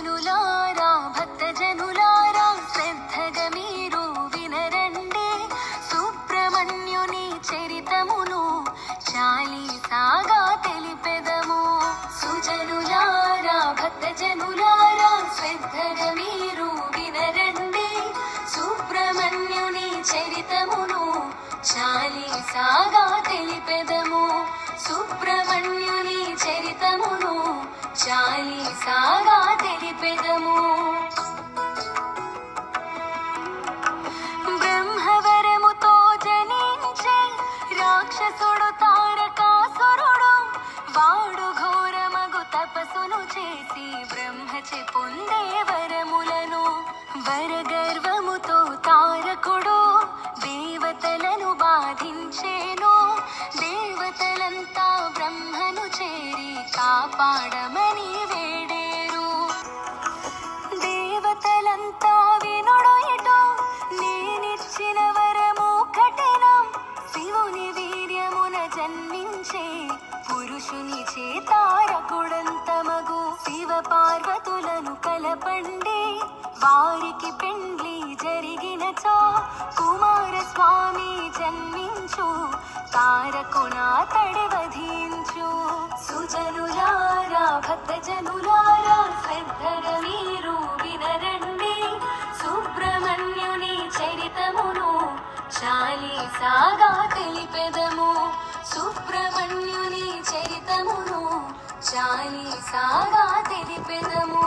సుజనులారా భక్తజనులారా శ్రద్ధగా మీరు వినరండి సుబ్రహ్మణ్యుని చరితమును చాలీసాగా తెలిపెదము. సుజనులారా భక్తజనులారా శ్రద్ధగా మీరు వినరండి సుబ్రహ్మణ్యుని చరితమును చాలీసాగా తెలిపెదము. సుబ్రహ్మణ్యుని చరితమును చాలీసాగా తెలిపెదము. బ్రహ్మవరముతో జనించే రాక్షసుడు తారకాసురుడు వాడు ఘోరమగు తపస్సును చేసి బ్రహ్మచే పొందే వరములను వరగర్వముతో తారకుడు దేవతలను బాధించేను. దేవతలంతా బ్రహ్మను చేరి కాపాడమని వేడేరు. దేవతలంతా వినుడు ఇటు నేనిచ్చిన వరము కఠినం శివుని వీర్యమున జన్మించే పురుషుని చేతారకుడంతమగు శివ పార్వతులను కలపండి వారికి పెండ్లి జరిగినచో కుమారస్వామి జన్మించు తారకునాతడి వధించు. సుజనులారా భక్తజనులారా శ్రద్ధగా మీరు వినరండి సుబ్రహ్మణ్యుని చరితమును చాలీసాగా తెలిపెదము. సుబ్రహ్మణ్యుని చరితమును చాలీసాగా తెలిపెదము.